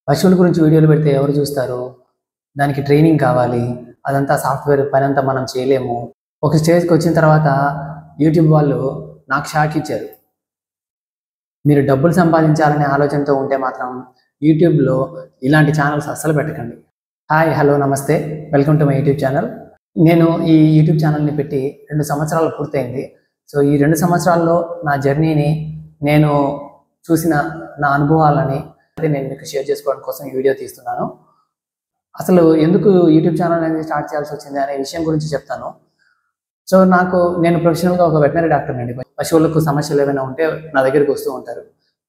పశువుల గురించి వీడియోలు పెడితే ఎవరు చూస్తారు? దానికి ట్రైనింగ్ కావాలి. అదంతా సాఫ్ట్‌వేర్ పనంతా మనం చేయలేము. ఒక స్టేజ్‌కొచ్చిన తర్వాత యూట్యూబ్ వాళ్ళు నాకు షాక్ ఇచ్చారు. మీరు డబ్బులు సంపాదించాలనే ఆలోచనతో ఉంటే మాత్రం యూట్యూబ్‌లో ఇలాంటి ఛానెల్స్ అస్సలు పెట్టకండి. హాయ్, హలో, నమస్తే. Welcome to my YouTube channel. నేను ఈ యూట్యూబ్ ఛానల్‌ని పెట్టి 2 సంవత్సరాలు పూర్తయింది. సో, ఈ 2 సంవత్సరాల్లో నా జర్నీని, నేను చూసిన నా అనుభవాలని నేను మీకు షేర్ చేసుకోవడం కోసం ఈ వీడియో తీస్తున్నాను. అసలు ఎందుకు యూట్యూబ్ ఛానల్ అనేది స్టార్ట్ చేయాల్సి వచ్చింది అనే విషయం గురించి చెప్తాను. సో, నేను ప్రొఫెషనల్‌గా ఒక వెటనరీ డాక్టర్‌నండి. పశువులకు సమస్యలు ఏమైనా ఉంటే నా దగ్గరికి వస్తూ ఉంటారు.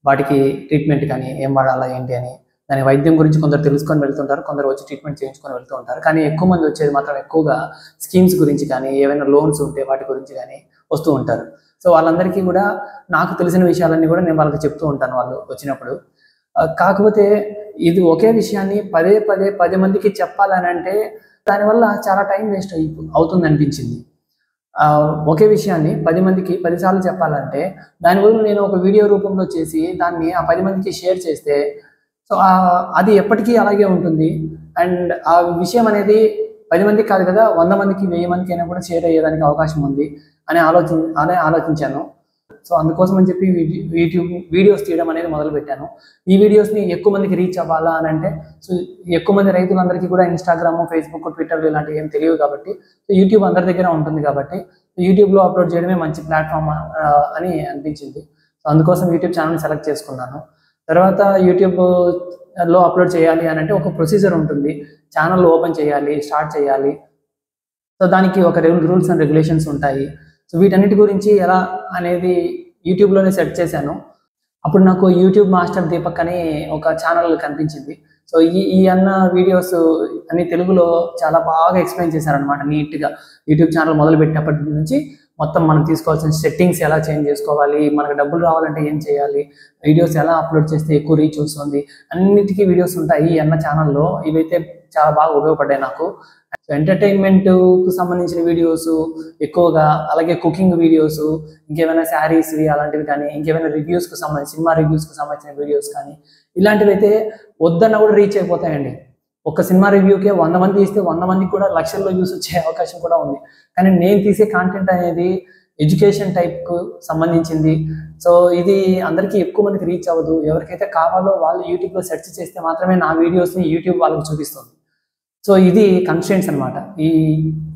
వాటికి ట్రీట్మెంట్ కానీ ఏం వాడాలా ఏంటి అని, దాని వైద్యం గురించి కొందరు తెలుసుకొని వెళ్తుంటారు. కొందరు వచ్చి ట్రీట్మెంట్ చేయించుకొని వెళ్తూ ఉంటారు. కానీ ఎక్కువ మంది వచ్చేది మాత్రం ఎక్కువగా స్కీమ్స్ గురించి కానీ, ఏవైనా లోన్స్ ఉంటే వాటి గురించి కానీ వస్తూ ఉంటారు. సో, వాళ్ళందరికీ కూడా నాకు తెలిసిన విషయాలన్నీ కూడా నేను వాళ్ళకి చెప్తూ ఉంటాను వాళ్ళు వచ్చినప్పుడు. కాకపోతే ఇది ఒకే విషయాన్ని పదే పదే 10 మందికి చెప్పాలనంటే దానివల్ల చాలా టైం వేస్ట్ అవుతుందనిపించింది. ఒకే విషయాన్ని 10 మందికి 10 సార్లు చెప్పాలంటే దాని బదులు నేను ఒక వీడియో రూపంలో చేసి దాన్ని ఆ 10 మందికి షేర్ చేస్తే సో, అది ఎప్పటికీ అలాగే ఉంటుంది. అండ్ ఆ విషయం అనేది 10 మందికి కాదు కదా, 100 మందికి, 1000 మందికైనా కూడా షేర్ అయ్యేదానికి అవకాశం ఉంది అని ఆలోచించాను. సో, అందుకోసం అని చెప్పి యూట్యూబ్ వీడియోస్ తీయడం అనేది మొదలుపెట్టాను. ఈ వీడియోస్‌ని ఎక్కువ మందికి రీచ్ అవ్వాలా అనంటే, సో, ఎక్కువ మంది రైతులందరికీ కూడా ఇన్‌స్టాగ్రామ్, ఫేస్‌బుక్, ట్విట్టర్ ఇలాంటివి ఏం తెలియవు కాబట్టి, యూట్యూబ్ అందరి దగ్గర ఉంటుంది కాబట్టి, యూట్యూబ్‌లో అప్లోడ్ చేయడమే మంచి ప్లాట్‌ఫామ్ అని అనిపించింది. సో, అందుకోసం యూట్యూబ్ ఛానెల్‌ని సెలెక్ట్ చేసుకున్నాను. తర్వాత యూట్యూబ్‌లో అప్లోడ్ చేయాలి అనంటే ఒక ప్రొసీజర్ ఉంటుంది. ఛానెల్ ఓపెన్ చేయాలి, స్టార్ట్ చేయాలి. సో, దానికి ఒక రూల్స్ అండ్ రెగ్యులేషన్స్ ఉంటాయి. సో, వీటన్నిటి గురించి ఎలా అనేది యూట్యూబ్‌లోనే సెర్చ్ చేశాను. అప్పుడు నాకు యూట్యూబ్ మాస్టర్ దీపక్ అని ఒక ఛానల్ కనిపించింది. సో, ఈ అన్న వీడియోస్ అన్ని తెలుగులో చాలా బాగా ఎక్స్‌ప్లెయిన్ చేశారనమాట నీట్‌గా. యూట్యూబ్ ఛానల్ మొదలుపెట్టినప్పటి నుంచి మొత్తం మనం తీసుకోవాల్సిన సెట్టింగ్స్ ఎలా చేంజ్ చేసుకోవాలి, మనకు డబ్బులు రావాలంటే ఏం చేయాలి, వీడియోస్ ఎలా అప్లోడ్ చేస్తే ఎక్కువ రీచ్ వస్తుంది, అన్నిటికీ వీడియోస్ ఉంటాయి ఈ అన్న ఛానల్‌లో. ఇవైతే చాలా బాగా ఉపయోగపడ్డాయి నాకు. ఎంటర్‌టైన్‌మెంట్‌కు సంబంధించిన వీడియోస్ ఎక్కువగా, అలాగే కుకింగ్ వీడియోస్, ఇంకేమైనా శారీస్‌వి అలాంటివి కానీ, ఇంకేమైనా రివ్యూస్‌కి సంబంధించి సినిమా రివ్యూస్‌కి సంబంధించిన వీడియోస్ కానీ, ఇలాంటివైతే వద్దన్నా కూడా రీచ్ అయిపోతాయండి. ఒక సినిమా రివ్యూకే 100 మంది తీస్తే 100 మందికి కూడా లక్షల్లో వ్యూస్ వచ్చే అవకాశం కూడా ఉంది. కానీ నేను తీసే కాంటెంట్ అనేది ఎడ్యుకేషన్ టైప్‌కు సంబంధించింది. సో, ఇది అందరికీ ఎక్కువ మందికి రీచ్ అవ్వదు. ఎవరికైతే కావాలో వాళ్ళు యూట్యూబ్‌లో సెర్చ్ చేస్తే మాత్రమే నా వీడియోస్‌ని యూట్యూబ్ వాళ్ళకి చూపిస్తుంది. సో, ఇది కన్‌స్ట్రెయింట్స్ అన్నమాట.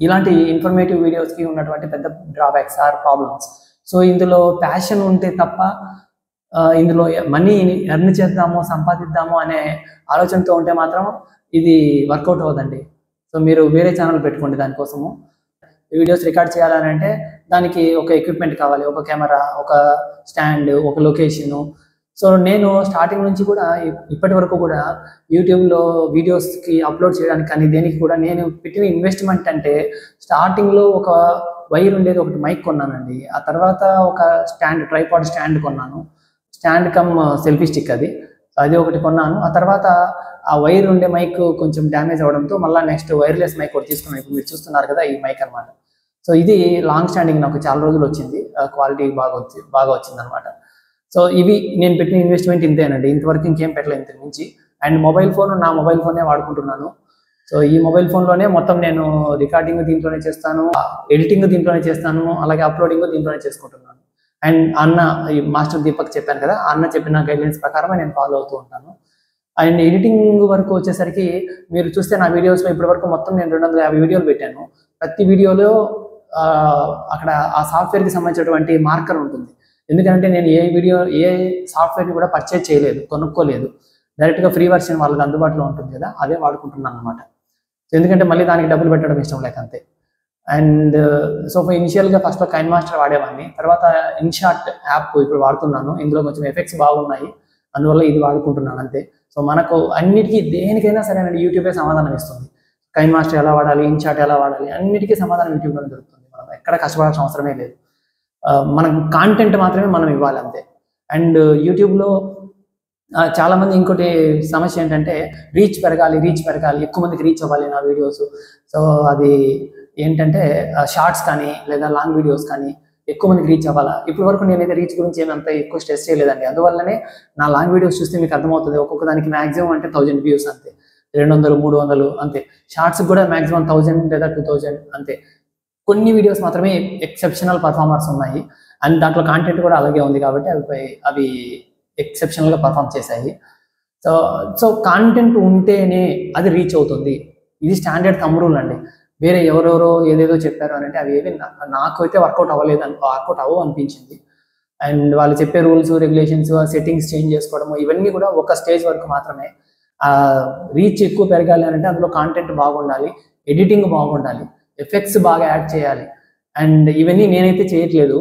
ఇలాంటి ఇన్ఫర్మేటివ్ వీడియోస్‌కి ఉన్నటువంటి పెద్ద డ్రాబ్యాక్స్ ఆర్ ప్రాబ్లమ్స్. సో, ఇందులో ప్యాషన్ ఉంటే తప్ప ఇందులో మనీ ఎర్న్ చేద్దాము, సంపాదిద్దాము అనే ఆలోచనతో ఉంటే మాత్రం ఇది వర్కౌట్ అవ్వదండి. సో, మీరు వేరే ఛానల్ పెట్టుకోండి దానికోసము. వీడియోస్ రికార్డ్ చేయాలనంటే దానికి ఒక ఎక్విప్‌మెంట్ కావాలి. ఒక కెమెరా, ఒక స్టాండ్, ఒక లొకేషను. సో, నేను స్టార్టింగ్ నుంచి కూడా ఇప్పటి వరకు కూడా యూట్యూబ్‌లో వీడియోస్‌కి అప్లోడ్ చేయడానికి కానీ దేనికి కూడా నేను పెట్టిన ఇన్వెస్ట్‌మెంట్ అంటే స్టార్టింగ్‌లో ఒక వైర్ ఉండేది ఒకటి మైక్ కొన్నానండి. ఆ తర్వాత ఒక స్టాండ్, ట్రైపాడ్ స్టాండ్ కొన్నాను. స్టాండ్ కమ్ సెల్ఫీ స్టిక్ అది ఒకటి కొన్నాను. ఆ తర్వాత ఆ వైర్ ఉండే మైక్ కొంచెం డ్యామేజ్ అవ్వడంతో మళ్ళీ నెక్స్ట్ వైర్‌లెస్ మైక్ ఒకటి తీసుకున్నాను. ఇప్పుడు మీరు చూస్తున్నారు కదా, ఈ మైక్ అనమాట. సో, ఇది లాంగ్ స్టాండింగ్ నాకు చాలా రోజులు వచ్చింది. క్వాలిటీ బాగా వచ్చిందనమాట. సో, ఇవి నేను పెట్టిన ఇన్వెస్ట్‌మెంట్ ఇంతేనండి. ఇంతవరకు ఇంకేం పెట్టలేదు ఇంతకు మించి. అండ్ నా మొబైల్ ఫోనే వాడుకుంటున్నాను. సో, ఈ మొబైల్ ఫోన్‌లోనే మొత్తం నేను రికార్డింగ్ దీంట్లోనే చేస్తాను, ఎడిటింగ్ దీంట్లోనే చేస్తాను, అలాగే అప్లోడింగ్ దీంట్లోనే చేసుకుంటున్నాను. అండ్ ఈ మాస్టర్ దీపక్ చెప్పాను కదా, అన్న చెప్పిన గైడ్‌లైన్స్ ప్రకారమే నేను ఫాలో అవుతూ ఉంటాను. అండ్ ఎడిటింగ్ వరకు వచ్చేసరికి మీరు చూస్తే నా వీడియోస్‌లో ఇప్పటివరకు మొత్తం నేను 250 వీడియోలు పెట్టాను. ప్రతి వీడియోలో అక్కడ ఆ సాఫ్ట్‌వేర్‌కి సంబంధించినటువంటి మార్కర్ ఉంటుంది. ఎందుకంటే నేను ఏ సాఫ్ట్‌వేర్‌ని కూడా పర్చేజ్ చేయలేదు, కొనుక్కోలేదు. డైరెక్ట్‌గా ఫ్రీ వెర్షన్ వాళ్ళకి అందుబాటులో ఉంటుంది కదా, అదే వాడుకుంటున్నాను అనమాట. ఎందుకంటే మళ్ళీ దానికి డబ్బులు పెట్టడం ఇష్టం లేక అంతే. అండ్ సో, ఇనిషియల్‌గా ఫస్ట్‌లో కైన్ మాస్టర్ వాడేవాడిని. తర్వాత ఇన్‌షాట్ యాప్ ఇప్పుడు వాడుతున్నాను. ఇందులో కొంచెం ఎఫెక్ట్స్ బాగున్నాయి. అందువల్ల ఇది వాడుకుంటున్నాను అంతే. సో, మనకు అన్నిటికీ దేనికైనా సరేనండి యూట్యూబే సమాధానం ఇస్తుంది. కైన్ మాస్టర్ ఎలా వాడాలి, ఇన్‌షాట్ ఎలా వాడాలి, అన్నిటికీ సమాధానం యూట్యూబ్‌లోనే దొరుకుతుంది. మనం ఎక్కడ కష్టపడాల్సిన అవసరమే లేదు. మనం కాంటెంట్ మాత్రమే మనం ఇవ్వాలి అంతే. అండ్ యూట్యూబ్‌లో చాలామంది ఇంకోటి సమస్య ఏంటంటే రీచ్ పెరగాలి, ఎక్కువ మందికి రీచ్ అవ్వాలి నా వీడియోస్. సో, అది ఏంటంటే షార్ట్స్ కానీ లేదా లాంగ్ వీడియోస్ కానీ ఎక్కువ మందికి రీచ్ అవ్వాలా. ఇప్పటి వరకు నేనైతే రీచ్ గురించి ఏమి అంత ఎక్కువ స్ట్రెస్ చేయలేదండి. అందువల్లనే నా లాంగ్ వీడియోస్ చూస్తే మీకు అర్థమవుతుంది. ఒక్కొక్క దానికి మాక్సిమం అంటే 1000 వ్యూస్ అంతే, 200, 300 అంతే. షార్ట్స్ కూడా మాక్సిమం 1000 లేదా 2000 అంతే. కొన్ని వీడియోస్ మాత్రమే ఎక్సెప్షనల్ పర్ఫార్మర్స్ ఉన్నాయి, అండ్ దాంట్లో కాంటెంట్ కూడా అలాగే ఉంది కాబట్టి అవి ఎక్సెప్షనల్గా పర్ఫామ్ చేశాయి. సో సో కాంటెంట్ ఉంటేనే అది రీచ్ అవుతుంది. ఇది స్టాండర్డ్ థంబ్ రూల్ అండి. వేరే ఎవరెవరో ఏదేదో చెప్పారు అని అంటే అవి ఏవి నాకు అయితే వర్కౌట్ అవ్వవు అనిపించింది. అండ్ వాళ్ళు చెప్పే రూల్స్, రెగ్యులేషన్స్, సెట్టింగ్స్ చేంజ్ చేసుకోవడము ఇవన్నీ కూడా ఒక స్టేజ్ వరకు మాత్రమే. రీచ్ ఎక్కువ పెరగాలి అని అంటే అందులో కాంటెంట్ బాగుండాలి, ఎడిటింగ్ బాగుండాలి, ఎఫెక్ట్స్ బాగా యాడ్ చేయాలి. అండ్ ఇవన్నీ నేనైతే చేయట్లేదు,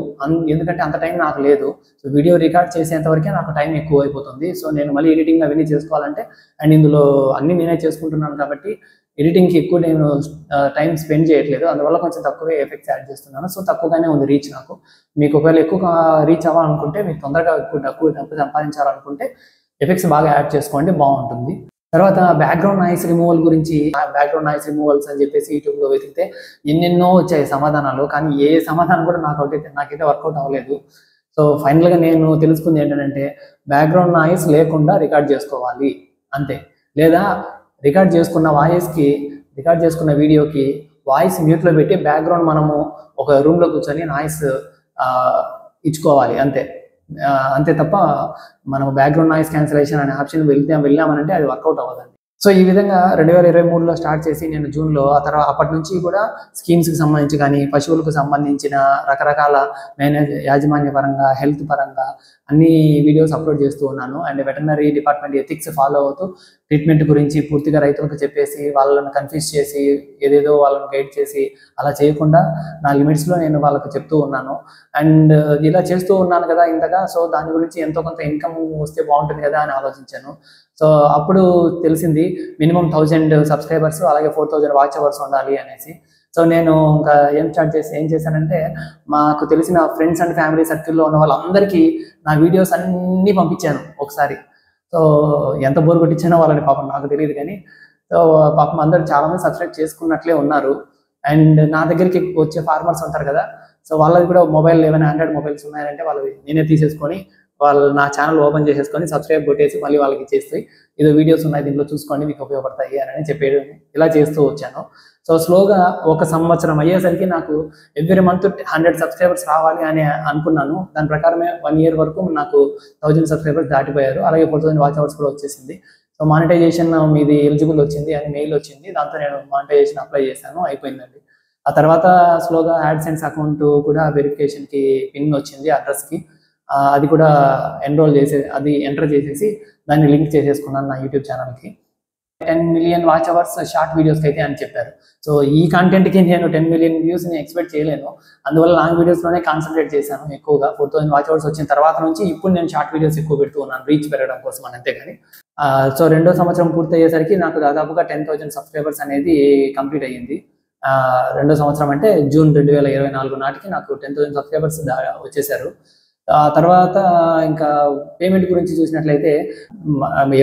ఎందుకంటే అంత టైం నాకు లేదు. సో వీడియో రికార్డ్ చేసేంత వరకే నాకు టైం ఎక్కువ అయిపోతుంది. సో నేను మళ్ళీ ఎడిటింగ్ అవన్నీ చేసుకోవాలంటే, అండ్ ఇందులో అన్నీ నేనే చేసుకుంటున్నాను కాబట్టి ఎడిటింగ్కి ఎక్కువ నేను టైం స్పెండ్ చేయట్లేదు. అందువల్ల కొంచెం తక్కువే ఎఫెక్ట్స్ యాడ్ చేస్తున్నాను. సో తక్కువగానే ఉంది రీచ్ నాకు. మీకు ఒకవేళ ఎక్కువ రీచ్ అవ్వాలనుకుంటే, మీకు తొందరగా ఎక్కువ డబ్బు సంపాదించాలనుకుంటే ఎఫెక్ట్స్ బాగా యాడ్ చేసుకోండి, బాగుంటుంది. తర్వాత బ్యాక్గ్రౌండ్ నాయిస్ రిమూవల్ గురించి, బ్యాక్గ్రౌండ్ నాయిస్ రిమూవల్స్ అని చెప్పేసి యూట్యూబ్లో వెతికితే ఎన్నెన్నో వచ్చాయి సమాధానాలు, కానీ ఏ సమాధానం కూడా నాకైతే వర్కౌట్ అవ్వలేదు. సో ఫైనల్గా నేను తెలుసుకుంది ఏంటంటే, బ్యాక్గ్రౌండ్ నాయిస్ లేకుండా రికార్డ్ చేసుకోవాలి అంతే. లేదా రికార్డ్ చేసుకున్న వీడియోకి వాయిస్ మ్యూట్లో పెట్టి బ్యాక్గ్రౌండ్ మనము ఒక రూమ్లో కూర్చొని నాయిస్ ఇచ్చుకోవాలి అంతే. అంతే తప్ప మనం బ్యాక్గ్రౌండ్ నాయిస్ క్యాన్సిలేషన్ అనే ఆప్షన్ వెళ్ళామనంటే అది వర్కౌట్ అవ్వదండి. సో ఈ విధంగా 2023లో స్టార్ట్ చేసి నేను జూన్లో, అప్పటి నుంచి కూడా స్కీమ్స్కి సంబంధించి కానీ, పశువులకు సంబంధించిన రకరకాల యాజమాన్య పరంగా, హెల్త్ పరంగా అన్ని వీడియోస్ అప్లోడ్ చేస్తూ ఉన్నాను. And veterinary department ethics follow అవుతూ ట్రీట్మెంట్ గురించి పూర్తిగా రైతులకు చెప్పేసి, వాళ్ళని కన్ఫ్యూజ్ చేసి, ఏదేదో వాళ్ళని గైడ్ చేసి అలా చేయకుండా నా లిమిట్స్లో నేను వాళ్ళకు చెప్తూ ఉన్నాను. అండ్ ఇలా చేస్తూ ఉన్నాను కదా ఇంతగా, సో దాని గురించి ఎంతో కొంత ఇన్కమ్ వస్తే బాగుంటుంది కదా అని ఆలోచించాను. సో అప్పుడు తెలిసింది మినిమం 1000 సబ్స్క్రైబర్స్, అలాగే 4000 వాచ్ అవర్స్ ఉండాలి అనేసి. సో నేను ఇంకా ఏం చేశానంటే, మాకు తెలిసిన ఫ్రెండ్స్ అండ్ ఫ్యామిలీ సర్కిల్లో ఉన్న వాళ్ళందరికీ నా వీడియోస్ అన్నీ పంపించాను ఒకసారి. సో ఎంత బోర్ కొట్టించానో వాళ్ళని పాపం నాకు తెలియదు కానీ, సో పాపం అందరూ చాలామంది సబ్స్క్రైబ్ చేసుకున్నట్లే ఉన్నారు. అండ్ నా దగ్గరికి వచ్చే ఫార్మర్స్ ఉంటారు కదా, సో వాళ్ళది కూడా మొబైల్ ఏమైనా ఆండ్రాయిడ్ మొబైల్స్ ఉన్నాయంటే వాళ్ళవి నేనే తీసేసుకొని, వాళ్ళు నా ఛానల్ ఓపెన్ చేసేసుకొని సబ్స్క్రైబ్ కొట్టేసి మళ్ళీ వాళ్ళకి ఇచ్చేసి, ఏదో వీడియోస్ ఉన్నాయి దీంట్లో చూసుకోండి మీకు ఉపయోగపడతాయి అని చెప్పేది ఇలా చేస్తూ వచ్చాను. సో స్లోగా 1 సంవత్సరం అయ్యేసరికి నాకు ఎవ్రీ మంత్ 100 సబ్స్క్రైబర్స్ రావాలి అని అనుకున్నాను. దాని ప్రకారమే 1 year వరకు నాకు 1000 సబ్స్క్రైబర్స్ దాటిపోయారు. అలాగే 4000 వాచ్ అవర్స్ కూడా వచ్చేసింది. సో మానిటైజేషన్ మీది ఎలిజిబుల్ వచ్చింది అని మెయిల్ వచ్చింది. దాంతో నేను మానిటైజేషన్ అప్లై చేశాను, అయిపోయిందండి. ఆ తర్వాత స్లోగా యాడ్సెన్స్ అకౌంట్ కూడా వెరిఫికేషన్కి పిన్ వచ్చింది అడ్రస్కి. అది కూడా ఎంటర్ చేసేసి దాన్ని లింక్ చేసేసుకున్నాను నా యూట్యూబ్ ఛానల్కి. 10 million వాచ్ అవర్స్ షార్ట్ వీడియోస్కి అయితే అని చెప్పారు. సో ఈ కంటెంట్కి నేను 10 million వ్యూస్ని ఎక్స్పెక్ట్ చేయలేను. అందువల్ల లాంగ్ వీడియోస్లోనే కాన్సన్ట్రేట్ చేశాను ఎక్కువగా. 4000 వాచ్ అవర్స్ వచ్చిన తర్వాత నుంచి ఇప్పుడు నేను షార్ట్ వీడియోస్ ఎక్కువ పెడుతూ ఉన్నాను, రీచ్ పెరగడం కోసం అని అంతేగాని. సో 2వ సంవత్సరం పూర్తయ్యేసరికి నాకు దాదాపుగా 10,000 సబ్స్క్రైబర్స్ అనేది కంప్లీట్ అయ్యింది. 2వ సంవత్సరం అంటే జూన్ 2024 నాటికి నాకు 10,000 సబ్స్క్రైబర్స్ వచ్చేసారు. ఆ తర్వాత ఇంకా పేమెంట్ గురించి చూసినట్లయితే,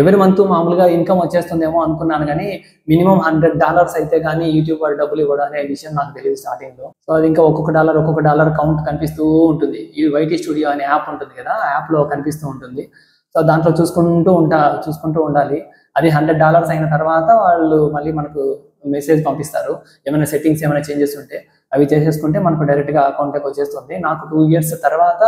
ఎవరి మంత్ మామూలుగా ఇన్కమ్ వచ్చేస్తుందేమో అనుకున్నాను, కానీ మినిమం $100 అయితే కానీ యూట్యూబ్ వాళ్ళు డబ్బులు ఇవ్వడం అనే విషయం నాకు తెలియదు స్టార్టింగ్లో. సో అది ఇంకా ఒక్కొక్క డాలర్ కౌంట్ కనిపిస్తూ ఉంటుంది. ఈ వైటీ స్టూడియో అనే యాప్ ఉంటుంది కదా, ఆ యాప్లో కనిపిస్తూ ఉంటుంది. సో దాంట్లో చూసుకుంటూ ఉండాలి. అది $100 అయిన తర్వాత వాళ్ళు మళ్ళీ మనకు మెసేజ్ పంపిస్తారు. ఏమైనా సెట్టింగ్స్ ఏమైనా చేంజెస్ ఉంటే అవి చేసేసుకుంటే మనకు డైరెక్ట్గా అకౌంట్లోకి వచ్చేస్తుంది. నాకు 2 years తర్వాత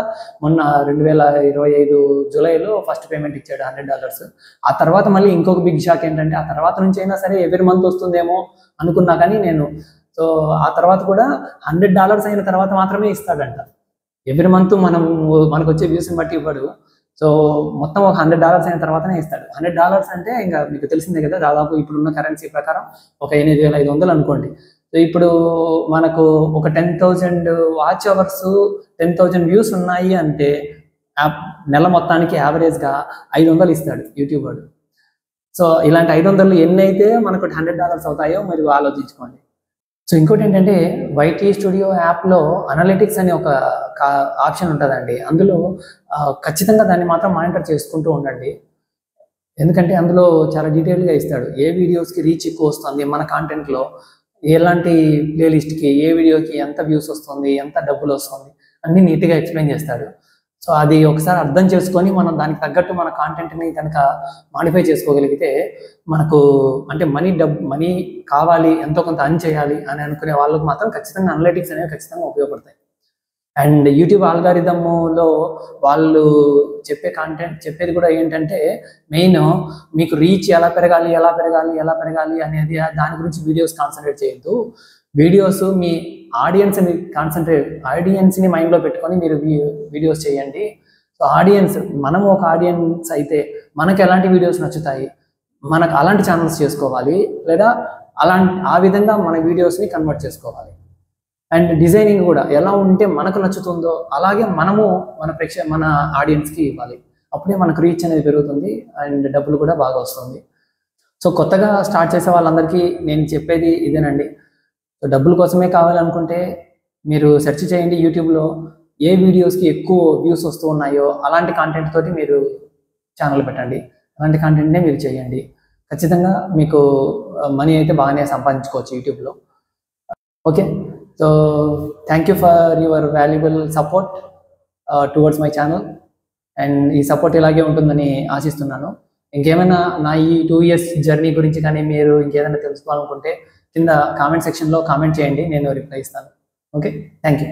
మొన్న 2025 జూలైలో ఫస్ట్ పేమెంట్ ఇచ్చాడు $100. ఆ తర్వాత మళ్ళీ ఇంకొక బిగ్ షాక్ ఏంటంటే, ఆ తర్వాత నుంచి అయినా సరే ఎవ్రీ మంత్ వస్తుందేమో అనుకున్నా కానీ నేను, సో ఆ తర్వాత కూడా $100 అయిన తర్వాత మాత్రమే ఇస్తాడంట. ఎవ్రీ మంత్ మనకు వచ్చే వ్యూస్ని బట్టి ఇవ్వడు. సో మొత్తం ఒక $100 అయిన తర్వాతనే ఇస్తాడు. $100 అంటే ఇంకా మీకు తెలిసిందే కదా, దాదాపు ఇప్పుడున్న కరెన్సీ ప్రకారం ఒక 8,500 అనుకోండి. సో ఇప్పుడు మనకు ఒక 10,000 వాచ్ అవర్స్, 10,000 వ్యూస్ ఉన్నాయి అంటే నెల మొత్తానికి యావరేజ్గా 500 ఇస్తాడు యూట్యూబ్ వాడు. సో ఇలాంటి 500 ఎన్ని అయితే మనకు $100 అవుతాయో మీరు ఆలోచించుకోండి. సో ఇంకోటి ఏంటంటే, వైటీ స్టూడియో యాప్లో అనలిటిక్స్ అనే ఒక ఆప్షన్ ఉంటుందండి. అందులో ఖచ్చితంగా దాన్ని మాత్రం మానిటర్ చేసుకుంటూ ఉండండి. ఎందుకంటే అందులో చాలా డీటెయిల్గా ఇస్తాడు ఏ వీడియోస్కి రీచ్ ఎక్కువ వస్తుంది, మన కాంటెంట్లో ఎలాంటి ప్లేలిస్ట్కి ఏ వీడియోకి ఎంత వ్యూస్ వస్తుంది, ఎంత డబ్బులు వస్తుంది అన్ని నీట్గా ఎక్స్ప్లెయిన్ చేస్తాడు. సో అది ఒకసారి అర్థం చేసుకొని మనం దానికి తగ్గట్టు మన కాంటెంట్ని కనుక మాడిఫై చేసుకోగలిగితే మనకు అంటే మనీ కావాలి, ఎంతో కొంత అర్న్ చేయాలి అని అనుకునే వాళ్ళకు మాత్రం ఖచ్చితంగా అనలిటిక్స్ అనేవి ఖచ్చితంగా ఉపయోగపడతాయి. అండ్ యూట్యూబ్ ఆల్గారిథంలో వాళ్ళు చెప్పేది కూడా ఏంటంటే మెయిన్ మీకు రీచ్ ఎలా పెరగాలి అనేది దాని గురించి వీడియోస్ కాన్సన్ట్రేట్ చేయొద్దు. వీడియోస్ మీ ఆడియన్స్ని మైండ్లో పెట్టుకొని మీరు వీడియోస్ చేయండి. సో మనము ఒక ఆడియన్స్ అయితే మనకు ఎలాంటి వీడియోస్ నచ్చుతాయి, మనకు అలాంటి ఛానల్స్ చేసుకోవాలి, లేదా ఆ విధంగా మన వీడియోస్ని కన్వర్ట్ చేసుకోవాలి. అండ్ డిజైనింగ్ కూడా ఎలా ఉంటే మనకు నచ్చుతుందో అలాగే మనము మన ఆడియన్స్కి ఇవ్వాలి. అప్పుడే మనకు రీచ్ అనేది పెరుగుతుంది అండ్ డబ్బులు కూడా బాగా వస్తుంది. సో కొత్తగా స్టార్ట్ చేసే వాళ్ళందరికీ నేను చెప్పేది ఇదేనండి. సో డబ్బుల కోసమే కావాలనుకుంటే మీరు సెర్చ్ చేయండి యూట్యూబ్లో ఏ వీడియోస్కి ఎక్కువ వ్యూస్ వస్తూ ఉన్నాయో అలాంటి కాంటెంట్ తోటి మీరు ఛానల్ పెట్టండి. అలాంటి కాంటెంట్నే మీరు చేయండి. ఖచ్చితంగా మీకు మనీ అయితే బాగానే సంపాదించుకోవచ్చు యూట్యూబ్లో. Okay, so thank you for your valuable support towards my channel. And ఈ సపోర్ట్ ఇలాగే ఉంటుందని ఆశిస్తున్నాను. ఇంకేమైనా నా ఈ 2 years జర్నీ గురించి కానీ మీరు ఇంకేదైనా తెలుసుకోవాలనుకుంటే కింద కామెంట్ సెక్షన్లో కామెంట్ చేయండి, నేను రిప్లై ఇస్తాను. Okay, thank you.